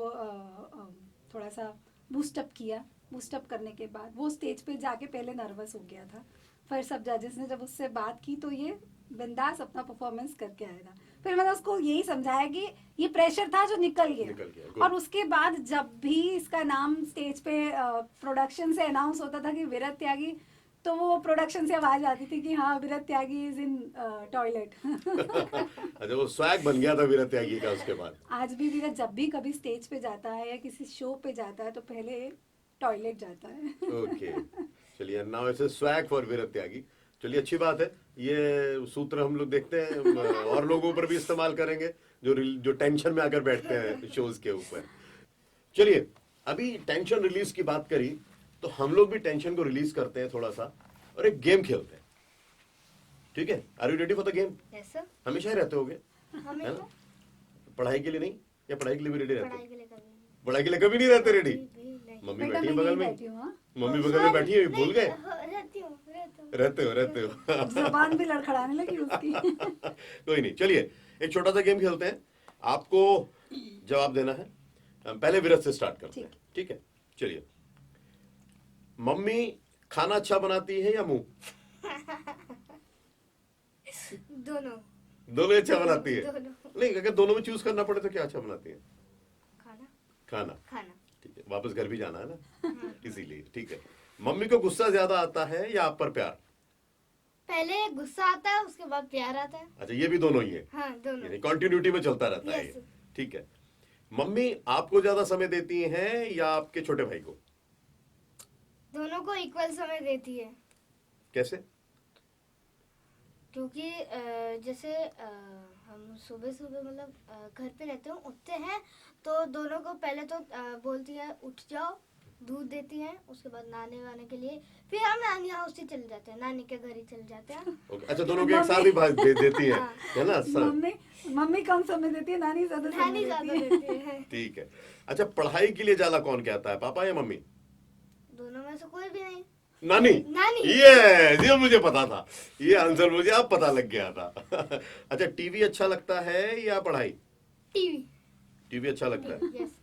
थोड़ा सा बूस्टअप किया। बूस्टअप करने के बाद वो स्टेज पे जाके पहले नर्वस हो गया था, फिर सब जजेस ने जब उससे बात की तो ये बिंदास अपना परफॉर्मेंस करके आया था। फिर मैंने उसको यही समझाया कि ये प्रेशर था जो निकल गया। good. और उसके बाद जब भी इसका नाम स्टेज पे प्रोडक्शन से अनाउंस होता था कि विरत त्यागी, तो वो प्रोडक्शन से आवाज आती थी कि हाँ विराट त्यागी इज इन टॉयलेट। अच्छा, वो स्वैग बन गया था विराट त्यागी का उसके बाद। आज भी विराट जब भी कभी स्टेज पे जाता है या किसी शो पे जाता है तो पहले टॉयलेट जाता है। ओके, चलिए, now it's swag for Virat Tyagi. चलिए, अच्छी बात है। ये सूत्र हम लोग देखते हैं और लोगों पर भी इस्तेमाल करेंगे जो टेंशन में आकर बैठते हैं शोज के ऊपर। चलिए, अभी टेंशन रिलीज की बात करी तो हम लोग भी टेंशन को रिलीज करते हैं थोड़ा सा और एक गेम खेलते हैं, ठीक है? Are you ready for the game? Yes sir. हमेशा ही रहते होगे, हमें है तो ना? पढ़ाई के लिए नहीं, या पढ़ाई के लिए भी रेडी रहते पढ़ाई हो? के लिए कभी नहीं। पढ़ाई के लिए कभी नहीं रहते रेडी? भी नहीं। मम्मी बेटा बैठी है मैं बगल यही में, बैठी हूँ। हाँ? मम्मी बगल में बैठी है, भूल गए? रहती हूँ। रहते हो। जबान भी लड़खड़ाने लगी उसकी। कोई नहीं, चलिए एक छोटा सा गेम खेलते हैं। आपको जवाब देना है। पहले विरत से स्टार्ट करते हैं, ठीक है? चलिए, मम्मी खाना अच्छा बनाती है या मुंह? दोनों। दोनों अच्छा बनाती है? दोनों। नहीं, अगर दोनों में चूज करना पड़े तो क्या अच्छा बनाती है? खाना। खाना। खाना। ठीक है, वापस घर भी जाना है ना, इसीलिए। ठीक है, मम्मी को गुस्सा ज्यादा आता है या आप पर प्यार? पहले गुस्सा आता है, उसके बाद प्यार आता है। अच्छा, ये भी दोनों ही है, हाँ, दोनों। यानी कंटिन्यूटी में चलता रहता है Yes. ये। ठीक है, मम्मी आपको ज्यादा समय देती हैं या आपके छोटे भाई को? दोनों को इक्वल समय देती है, कैसे? क्योंकि जैसे हम सुबह सुबह मतलब घर पे रहते हैं, उठते हैं तो दोनों को पहले तो बोलती है उठ जाओ, दूध देती हैं, उसके बाद नहाने वाने के लिए, फिर हम नानी हाउस ही चले जाते हैं, नानी के घर ही चले जाते हैं। Okay. अच्छा, दोनों के एक साथ ही देती है, हाँ। है ना सर? मम्मी कम समय देती है, नानी ज्यादा नानी समय ज्यादा देती है। देती है। ठीक है। अच्छा, पढ़ाई के लिए ज्यादा कौन कहता है, पापा या मम्मी? दोनों में से कोई भी नहीं। नानी। नानी। ये मुझे पता था, ये आंसर मुझे अब पता लग गया था। अच्छा, टीवी अच्छा लगता है या पढ़ाई? टीवी। टीवी अच्छा लगता है। यस।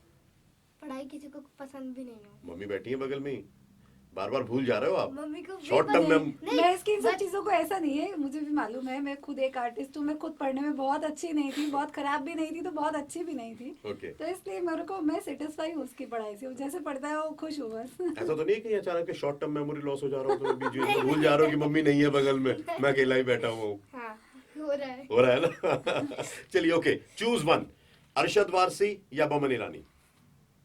पढ़ाई किसी को पसंद भी नहीं है। मम्मी बैठी है बगल में ही, बार बार भूल जा रहे हो आप। मम्मी को भी शॉर्ट टर्म पसंद में नहीं। मैं इसकी इन सब चीजों को ऐसा नहीं है, मुझे भी मालूम है, मैं खुद एक आर्टिस्ट हूँ, मैं खुद पढ़ने में बहुत अच्छी नहीं थी, बहुत खराब भी नहीं थी तो बहुत अच्छी भी नहीं थी। ओके। तो इसलिए मेरे को, मैं सेटिस्फाई हूँ उसकी पढ़ाई से, वो जैसे पढ़ता है वो खुश हूँ बस। ऐसा तो नहीं कि अचानक शॉर्ट टर्म मेमोरी लॉस हो जा रहा हो तो बीच में भूल जा रहा हो कि मम्मी नहीं है बगल में, मैं अकेला ही बैठा हुआ हूँ? हाँ, हो रहा है। हो रहा है ना? चलिए, okay, choose one. Arshad Warsi या Boman Irani?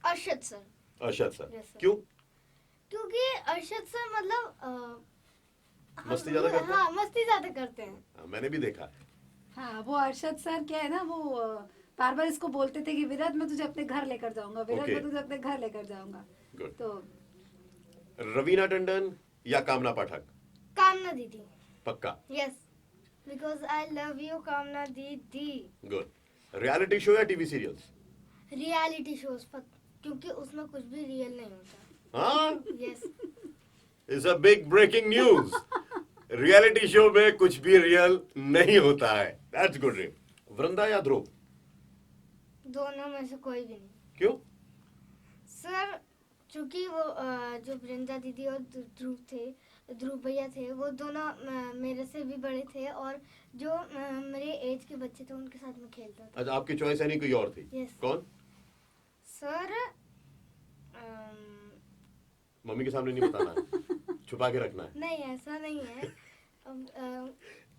Arshad sir. Arshad sir. Yes, sir. क्यों? क्योंकि अरशद सर मतलब मस्ती ज्यादा करते हैं? हाँ, मस्ती ज्यादा करते हैं। हाँ, मैंने भी देखा। हाँ, वो अरशद सर क्या है ना, वो बार बार इसको बोलते थे कि विराट मैं तुझे अपने घर लेकर जाऊंगा, विराट Okay. मैं तुझे अपने घर लेकर जाऊंगा। गुड। तो रवीना टंडन या कामना पाठक? कामना दीदी। पक्का? Yes, because I love you Kamna दीदी। गुड। रियलिटी शो या टीवी सीरियल्स? रियलिटी शोज पर, क्योंकि उसमें कुछ भी रियल नहीं होता। हाँ, yes. Is a big breaking news. Reality show में कुछ भी रियल नहीं होता है। That's good. वृंदा या ध्रुव? दोनों में से कोई भी नहीं क्यों? सर, क्योंकि वो जो वृंदा दीदी और ध्रुव भैया थे, वो दोनों मेरे से भी बड़े थे और जो मेरे एज के बच्चे थे उनके साथ में खेलता था। अच्छा, आपकी चॉइस यानी कोई और थी? Yes. कौन? सर मम्मी के सामने नहीं बताना है, छुपा के रखना है। नहीं, ऐसा नहीं है।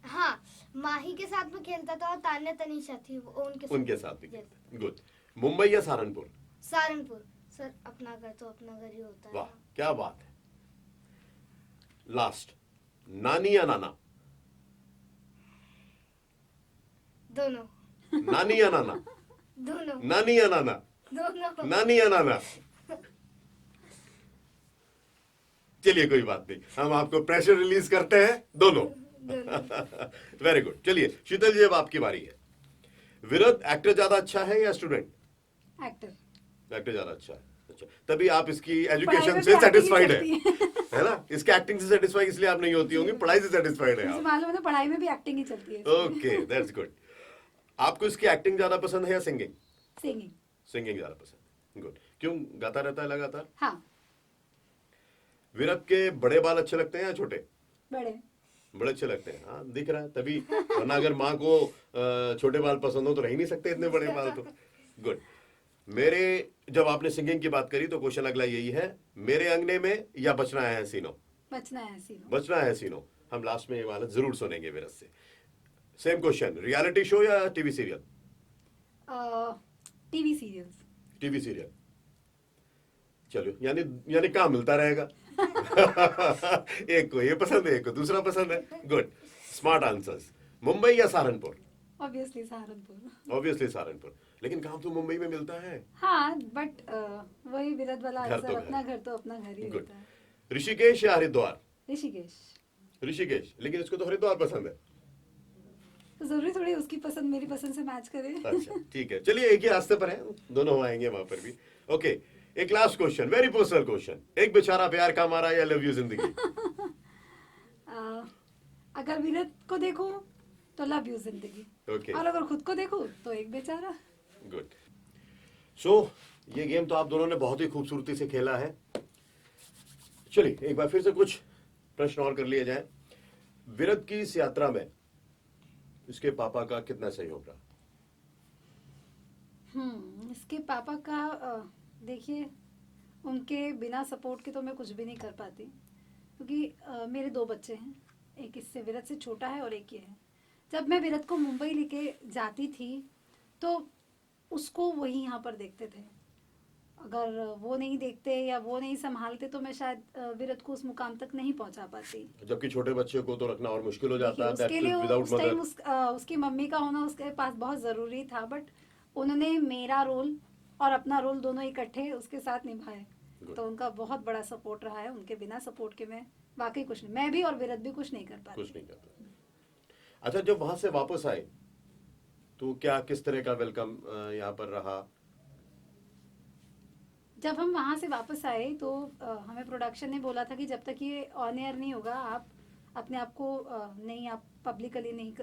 हाँ, माही के साथ में खेलता था और तान्या तनीषा थी, वो उनके साथ भी Yes. खेलता। गुड। मुंबई या सहारनपुर? सहारनपुर। सर, अपना घर तो अपना घर ही होता है। वाह, क्या बात है। लास्ट, नानी या नाना? दोनों। नानी या नाना? दोनों। नानी या नाना? दोनों। नानी या नाना? चलिए, कोई बात नहीं, हम आपको प्रेशर रिलीज करते हैं, दोनों। Very good. चलिए शीतल जी, अब आपकी बारी है। विराट एक्टर ज्यादा अच्छा है या स्टूडेंट? एक्टर। एक्टर ज्यादा अच्छा है। अच्छा, तभी आप इसकी पढ़ाई एजुकेशन में से भी सेटिस्फाइड acting ही है, है ना? इसके एक्टिंग से सेटिस्फाइड इसलिए आप नहीं होती होंगी, पढ़ाई से सेटिस्फाइड है मुझे आप। मालूम है ना, पढ़ाई में भी एक्टिंग ही चलती है। Okay, that's good. आपको इसकी एक्टिंग ज्यादा पसंद है या सिंगिंग? सिंगिंग। सिंगिंग ज्यादा पसंद। गुड। क्यों, गाता रहता है लगातार? हाँ, विराट के बड़े बाल अच्छे लगते हैं या छोटे? बड़े। बड़े अच्छे लगते हैं। हाँ, दिख रहा है तभी, वरना अगर माँ को छोटे बाल पसंद हो तो रह ही नहीं सकते इतने बड़े बाल तो। गुड। जब आपने सिंगिंग की बात करी तो क्वेश्चन अगला यही है, मेरे अंगने में या बचना है हसीनो? बचना है सीनो। बचना है सीनो। हम लास्ट में ये वाला जरूर सुनेंगे विरत से। सेम क्वेश्चन, रियलिटी शो या TV serial? TV serials. TV serial. चलो, यानी काम मिलता रहेगा। एक को ये पसंद है, एक को दूसरा पसंद है। Good, smart answers. मुंबई या सहारनपुर? ऑब्वियसली सहारनपुर। ऑब्वियसली सहारनपुर, लेकिन काम तो मुंबई में मिलता है। हाँ, बट वही विरत वाला घर तो आंसर, घर। अपना घर तो अपना घर ही गुड। होता है। ऋषिकेश या हरिद्वार? ऋषिकेश। ऋषिकेश, लेकिन इसको तो हरिद्वार पसंद है। तो जरूरी थोड़ी उसकी पसंद मेरी पसंद से मैच करे। अच्छा, ठीक है, चलिए एक ही रास्ते पर हैं, दोनों हो आएंगे वहां पर भी। ओके, एक last question, very personal question. एक बेचारा प्यार का मारा या लव यू जिंदगी? अगर विरत को देखो तो लव यू जिंदगी, ओके, और अगर खुद को देखो तो एक बेचारा। गुड। सो ये गेम तो आप दोनों ने बहुत ही खूबसूरती से खेला है। चलिए एक बार फिर से कुछ प्रश्न और कर लिए जाए। विरत की इस यात्रा में इसके पापा का कितना सहयोग रहा? इसके पापा का देखिए, उनके बिना सपोर्ट के तो मैं कुछ भी नहीं कर पाती, क्योंकि मेरे 2 बच्चे हैं, एक इससे विरत से छोटा है और एक ये है। जब मैं विरत को मुंबई लेके जाती थी तो उसको वही यहाँ पर देखते थे। अगर वो नहीं देखते या वो नहीं संभालते तो मैं शायद विरत को उस मुकाम तक नहीं पहुंचा पाती। जबकि छोटे बच्चे को तो रखना और मुश्किल हो जाता है। उसके लिए विदाउट उस टाइम मदर। उसकी मम्मी का होना उसके पास बहुत ज़रूरी था, बट उन्होंने मेरा रोल और अपना रोल दोनों इकट्ठे उसके साथ निभाए। Good. तो उनका बहुत बड़ा सपोर्ट रहा है। उनके बिना सपोर्ट के मैं वाकई कुछ नहीं, मैं भी और विरत भी कुछ नहीं कर पाते। कुछ नहीं करता। अच्छा, जब वहां से वापस आए तो क्या किस तरह का वेलकम यहाँ पर रहा? जब हम वहाँ से वापस आए तो हमें प्रोडक्शन ने बोला था कि जब तक ये ऑन एयर नहीं होगा आप अपने आप को नहीं, आप पब्लिकली नहीं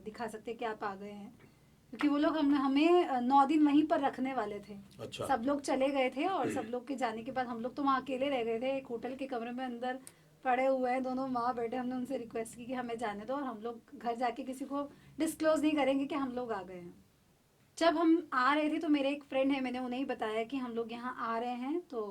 दिखा सकते कि आप आ गए हैं, क्योंकि वो लोग हमें 9 दिन वहीं पर रखने वाले थे। अच्छा। सब लोग चले गए थे और सब लोग के जाने के बाद हम लोग तो वहाँ अकेले रह गए थे, एक होटल के कमरे में अंदर पड़े हुए हैं, दोनों माँ बेटे। हमने उनसे रिक्वेस्ट की कि हमें जाने दो और हम लोग घर जाके किसी को डिस्क्लोज नहीं करेंगे कि हम लोग आ गए हैं। जब हम आ रहे थे तो मेरे एक फ्रेंड है, मैंने उन्हें ही बताया कि हम लोग यहाँ आ रहे हैं, तो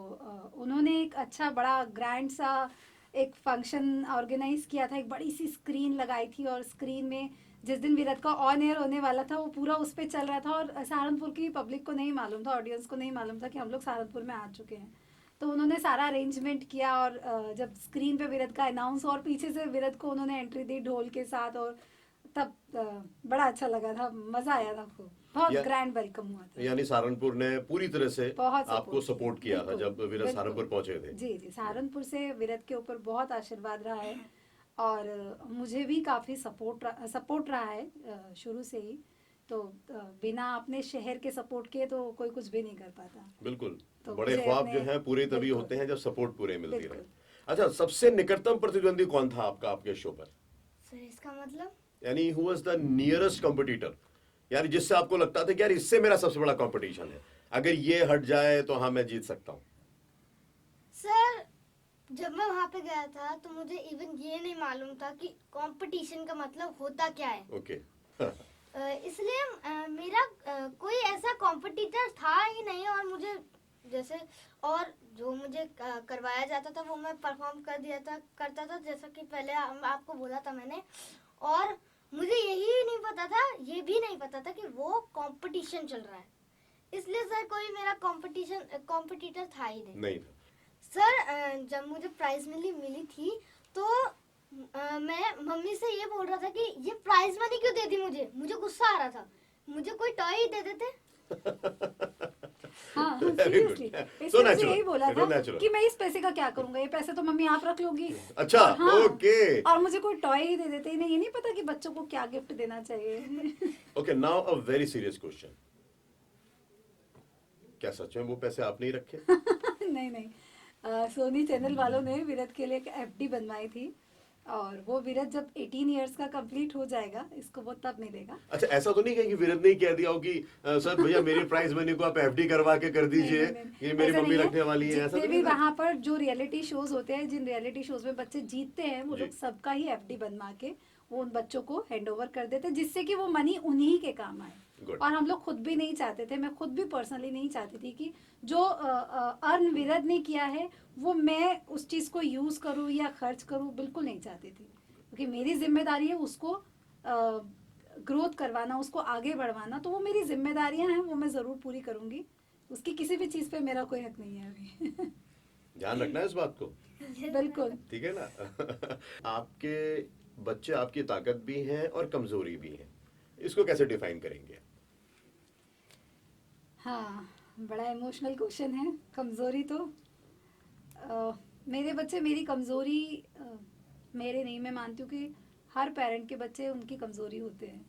उन्होंने एक अच्छा बड़ा ग्रैंड सा एक फंक्शन ऑर्गेनाइज किया था। एक बड़ी सी स्क्रीन लगाई थी और स्क्रीन में जिस दिन विरत का ऑन एयर होने वाला था वो पूरा उस पर चल रहा था, और सहारनपुर की पब्लिक को नहीं मालूम था, ऑडियंस को नहीं मालूम था कि हम लोग सहारनपुर में आ चुके हैं। तो उन्होंने सारा अरेंजमेंट किया और जब स्क्रीन पे विरत का अनाउंस और पीछे से विरत को उन्होंने एंट्री दी ढोल के साथ, और तब बड़ा अच्छा लगा था, मजा आया था खूब, बहुत ग्रैंड वेलकम हुआ था। यानी सहारनपुर ने पूरी तरह से आपको सपोर्ट किया था जब विरत सहारनपुर पहुंचे थे? जी जी, सहारनपुर से विरत के ऊपर बहुत आशीर्वाद रहा है और मुझे भी काफी सपोर्ट रहा है शुरू से ही। तो बिना अपने शहर के सपोर्ट के तो कोई कुछ भी नहीं कर पाता। बिल्कुल, तो बड़े ख्वाब जो हैं पूरे तभी होते हैं जब सपोर्ट पूरे मिलती रहे। अच्छा, सबसे निकटतम प्रतिद्वंदी कौन था आपका आपके शो पर? सर इसका मतलब? यानी who was the nearest competitor, यानी जिससे आपको लगता था कि यार इससे मेरा सबसे बड़ा कंपटीशन है, अगर ये हट जाए तो हाँ मैं जीत सकता हूँ? सर जब मैं वहाँ पे गया था तो मुझे इवन ये नहीं मालूम था कि कंपटीशन का मतलब होता क्या है। ओके। इसलिए मेरा कोई ऐसा कॉम्पिटिटर था ही नहीं, और मुझे जैसे और जो मुझे करवाया जाता था वो मैं परफॉर्म करता था जैसा कि पहले आपको बोला था मैंने। और मुझे यही नहीं पता था, ये भी नहीं पता था कि वो कंपटीशन चल रहा है, इसलिए सर कोई मेरा कॉम्पिटिटर था ही नहीं था। सर जब मुझे प्राइज मिली थी तो मैं मम्मी से ये बोल रहा था कि ये प्राइज मनी क्यों दे दी मुझे गुस्सा आ रहा था, मुझे कोई टॉय ही दे देते। हाँ, seriously, इसलिए मुझे यही बोला था कि मैं इस पैसे का क्या करूंगा, ये पैसे तो मम्मी आप रख लोगी। अच्छा, हाँ, ओके। और मुझे कोई टॉय ही दे देते, इन्हें ये नहीं पता कि बच्चों को क्या गिफ्ट देना चाहिए। Okay, now a very serious question, क्या सच में वो पैसे आप नहीं रखे? नहीं, सोनी चैनल वालों ने विरत के लिए एक एफडी बनवाई थी, और वो विरत जब 18 इयर्स का कंप्लीट हो जाएगा इसको वो तब मिलेगा। अच्छा, ऐसा तो नहीं है कि विरत ने कह दिया हो कि सर भैया मेरी प्राइज मनी को आप एफडी करवा के कर दीजिए, ये मेरी मम्मी रखने वाली है? ऐसा तो भी वहाँ पर जो रियलिटी शोज होते हैं, जिन रियलिटी शोज में बच्चे जीतते हैं, वो लोग सबका ही एफडी बनवा के वो उन बच्चों को हैंड ओवर कर देते हैं, जिससे कि वो मनी उन्हीं के काम आए। और हम लोग खुद भी नहीं चाहते थे, मैं खुद भी पर्सनली नहीं चाहती थी कि जो अर्न विरद ने किया है वो मैं उस चीज़ को यूज़ करूँ या खर्च करूँ बिल्कुल नहीं चाहती थी, क्योंकि मेरी जिम्मेदारी है उसको ग्रोथ करवाना, उसको आगे बढ़वाना। तो वो मेरी जिम्मेदारियां हैं, वो मैं ज़रूर पूरी करूँगी। उसकी किसी भी चीज़ पे मेरा कोई हक नहीं है अभी। ध्यान रखना है इस बात को, बिल्कुल। ठीक है ना। आपके बच्चे आपकी ताकत भी हैं और कमजोरी भी हैं, इसको कैसे डिफाइन करेंगे? हाँ, बड़ा इमोशनल क्वेश्चन है। कमज़ोरी तो मेरे बच्चे मेरी कमज़ोरी मेरे नहीं, मैं मानती हूँ कि हर पेरेंट के बच्चे उनकी कमज़ोरी होते हैं,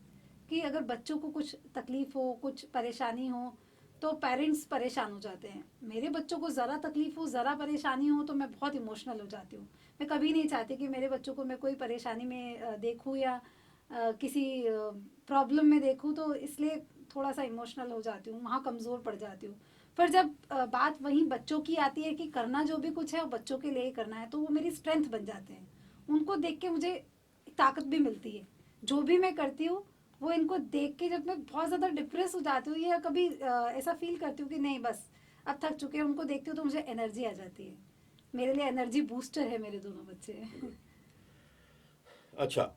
कि अगर बच्चों को कुछ तकलीफ़ हो, कुछ परेशानी हो, तो पेरेंट्स परेशान हो जाते हैं। मेरे बच्चों को ज़रा तकलीफ़ हो, ज़रा परेशानी हो तो मैं बहुत इमोशनल हो जाती हूँ। मैं कभी नहीं चाहती कि मेरे बच्चों को मैं कोई परेशानी में देखूँ या किसी प्रॉब्लम में देखूँ, तो इसलिए थोड़ा सा इमोशनल हो जाती हूँ, वहाँ कमज़ोर पड़ जाती हूँ। पर जब बात वहीं बच्चों की आती है कि करना जो भी कुछ है वो बच्चों के लिए ही करना है, तो वो मेरी स्ट्रेंथ बन जाते हैं। उनको देख के मुझे ताकत भी मिलती है। जो भी मैं करती हूँ वो इनको देख के, जब मैं बहुत ज़्यादा डिप्रेस हो जाती हूँ या कभी ऐसा फील करती हूँ कि नहीं बस अब थक चुके हैं, उनको देखती हूँ तो मुझे एनर्जी आ जाती है। मेरे लिए एनर्जी बूस्टर है मेरे दोनों बच्चे। अच्छा,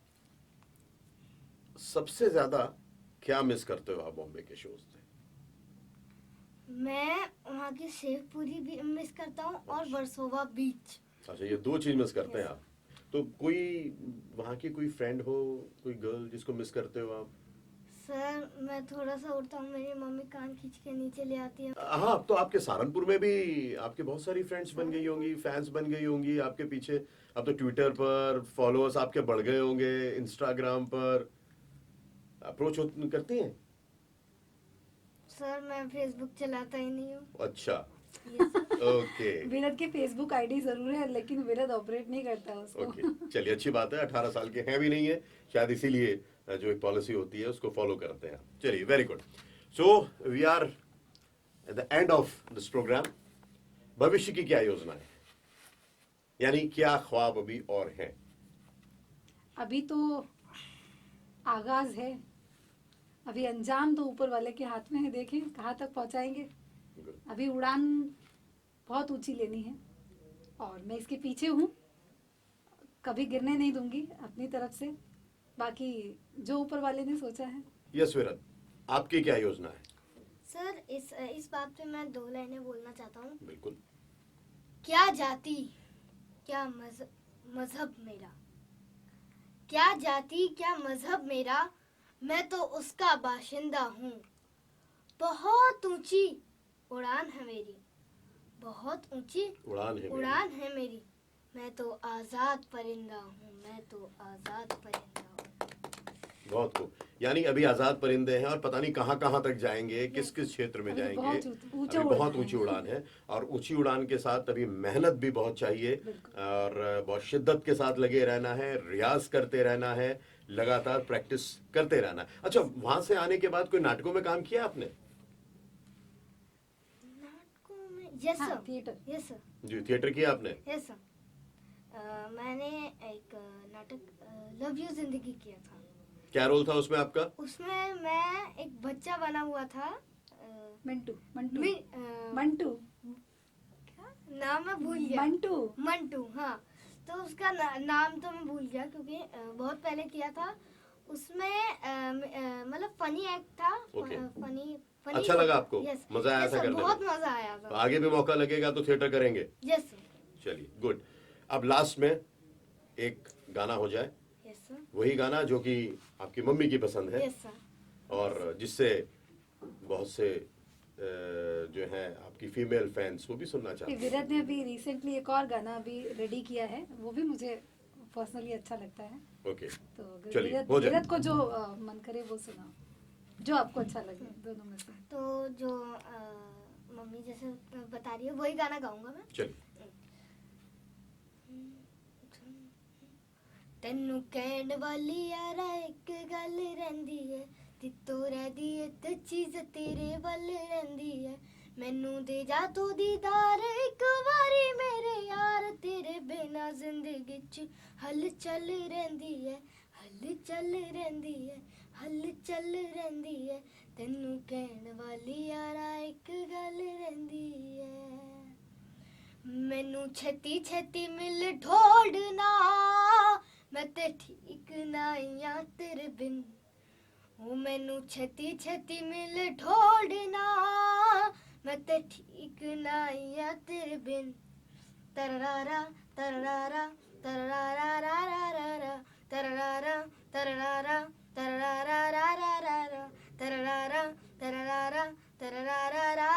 सबसे ज्यादा क्या मिस करते हो आप बॉम्बे के शोज से? मैं वहाँ की शेवपुरी भी मिस करता हूँ और वर्सोवा बीच। अच्छा, ये दो चीज मिस करते हैं आप। तो कोई वहाँ की कोई फ्रेंड हो, कोई गर्ल जिसको मिस करते हो आप? सर मैं थोड़ा सा उड़ता हूँ, मेरी मम्मी कान खींच के नीचे ले आती है। हाँ, अब तो आपके सहारनपुर में भी आपके बहुत सारी फ्रेंड्स बन गई होंगी, फैंस बन गई होंगी आपके पीछे। अब तो ट्विटर पर फॉलोअर्स आपके बढ़ गए होंगे, इंस्टाग्राम पर अप्रोच करती हैं? सर मैं फेसबुक चलाता ही नहीं हूँ। अच्छा, Yes, sir. ओके विरद के फेसबुक आईडी जरूर है, लेकिन विरद ऑपरेट नहीं करता उसको। ओके, चलिए अच्छी बात है। 18 साल के हैं भी नहीं है शायद, इसीलिए जो एक पॉलिसी होती है उसको फॉलो करते हैं। चलिए, very good. So we are at the end of this program. भविष्य की क्या योजना है, यानी क्या ख्वाब अभी और हैं? अभी तो आगाज है, अभी अंजाम तो ऊपर वाले के हाथ में है। देखें कहाँ तक पहुंचाएंगे। अभी उड़ान बहुत ऊंची लेनी है और मैं इसके पीछे हूँ, कभी गिरने नहीं दूंगी अपनी तरफ से। बाकी जो ऊपर वाले ने सोचा है। यस विरद, आपकी क्या योजना है? सर इस बात पे मैं 2 लाइनें बोलना चाहता हूँ। बिल्कुल। क्या जाति क्या मजहब मेरा, क्या जाति क्या मजहब मेरा, मैं तो उसका बाशिंदा हूँ। बहुत ऊंची उड़ान है मेरी, बहुत ऊंची उड़ान है मेरी, मैं तो आजाद परिंदा हूँ, मैं तो आजाद परिंदा हूँ। बहुत खूब। यानी अभी आजाद परिंदे हैं और पता नहीं कहाँ कहाँ तक जाएंगे, किस किस क्षेत्र में अभी जाएंगे। बहुत ऊंचा अभी बहुत उड़ना ऊंची है। उड़ान है, और ऊंची उड़ान के साथ अभी मेहनत भी बहुत चाहिए बिल्कुल। और बहुत शिद्दत के साथ लगे रहना है, रियाज करते रहना है, लगातार प्रैक्टिस करते रहना है। अच्छा, वहां से आने के बाद कोई नाटकों में काम किया आपने? नाटकों में यस हाँ, सर, थिएटर। यस सर, जी, थिएटर किया आपने? Yes sir. मैंने एक नाटक लव यू जिंदगी किया था। क्या रोल था उसमें आपका? उसमें मैं एक बच्चा बना हुआ था। मंटू मंटू मी- मंटू क्या नाम मैं भूल गया। मंटू। मंटू, हाँ। तो उसका नाम तो मैं भूल गया क्योंकि बहुत पहले किया था। उसमें मतलब फनी एक्ट था। Okay. फनी अच्छा लगा आपको? यस, मजा आया था करने में? बहुत मजा आया तो था। आगे भी मौका लगेगा तो थिएटर करेंगे? यस चलिए, गुड। अब लास्ट में एक गाना हो जाए, यस सर, वही गाना जो कि आपकी मम्मी की पसंद है यस सर। और जिससे बहुत से जो है आपकी फीमेल फैंस वो भी सुनना चाहते हैं। विराट ने अभी रिसेंटली एक और गाना अभी रेडी किया है, वो भी मुझे पर्सनली अच्छा लगता है। ओके, तो चलिए, विराट हो जाए। विराट को जो मन करे वो सुनाओ, जो आपको अच्छा लगे दोनों में से। तो जो मम्मी जैसे बता रही है वही गाना गाऊंगा मैं। चलिए। ਤੈਨੂੰ ਕਹਿਣ ਵਾਲੀ ਯਾਰਾ ਇੱਕ ਗੱਲ ਰਹਿੰਦੀ ਏ, ਤਿੱਤੋ ਰਹਦੀ ਏ ਤੇ ਚੀਜ਼ ਤੇਰੇ ਵੱਲ ਰਹਿੰਦੀ ਏ। ਮੈਨੂੰ ਦੇ ਜਾ ਤੂੰ ਦੀਦਾਰ ਇੱਕ ਵਾਰੀ ਮੇਰੇ ਯਾਰ, ਤੇਰੇ ਬਿਨਾ ਜ਼ਿੰਦਗੀ 'ਚ ਹਲਚਲ ਰਹਿੰਦੀ ਏ, ਹਲਚਲ ਰਹਿੰਦੀ ਏ, ਹਲਚਲ ਰਹਿੰਦੀ ਏ। ਤੈਨੂੰ ਕਹਿਣ ਵਾਲੀ ਯਾਰਾ ਇੱਕ ਗੱਲ ਰਹਿੰਦੀ ਏ, मैनू छेती छेती मिल ढोलना, मैं ते ठीक ना या तेरे बिन। ओ मैनू छेती छेती मिल ढोलना, मैं ते ठीक ना या तेरे बिन। तररारा तररारा तररारा तररारा तररारा तररारा तररारा तररारा तररारा।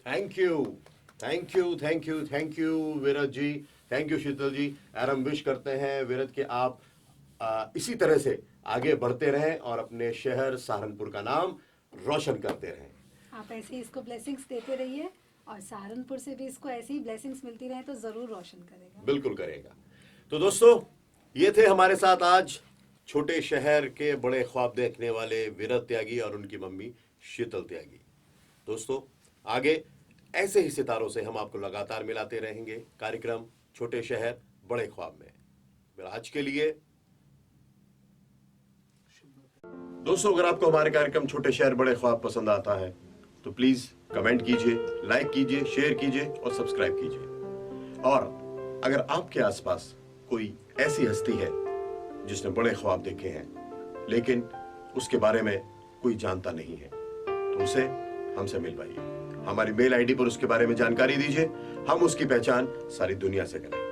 Thank you, thank you, thank you, thank you Virat ji, thank you शीतल जी। और हम विश करते हैं विरत कि आप इसी तरह से आगे बढ़ते रहें और अपने शहर सहारनपुर का नाम रोशन करते रहें। आप ऐसे ही इसको ब्लेसिंग्स देते रहिए और सहारनपुर से भी इसको ऐसी ही ब्लेसिंग्स मिलती रहे तो जरूर रोशन करेगा। बिल्कुल करेगा। तो दोस्तों, ये थे हमारे साथ आज छोटे शहर के बड़े ख्वाब देखने वाले विरत त्यागी और उनकी मम्मी शीतल त्यागी। दोस्तों, आगे ऐसे ही सितारों से हम आपको लगातार मिलाते रहेंगे कार्यक्रम छोटे शहर बड़े ख्वाब में। फिर आज के लिए दोस्तों, अगर आपको हमारे कार्यक्रम छोटे शहर बड़े ख्वाब पसंद आता है तो प्लीज कमेंट कीजिए, लाइक कीजिए, शेयर कीजिए और सब्सक्राइब कीजिए। और अगर आपके आसपास कोई ऐसी हस्ती है जिसने बड़े ख्वाब देखे हैं लेकिन उसके बारे में कोई जानता नहीं है तो उसे हमसे मिलवाइए। हमारी मेल आईडी पर उसके बारे में जानकारी दीजिए, हम उसकी पहचान सारी दुनिया से करें।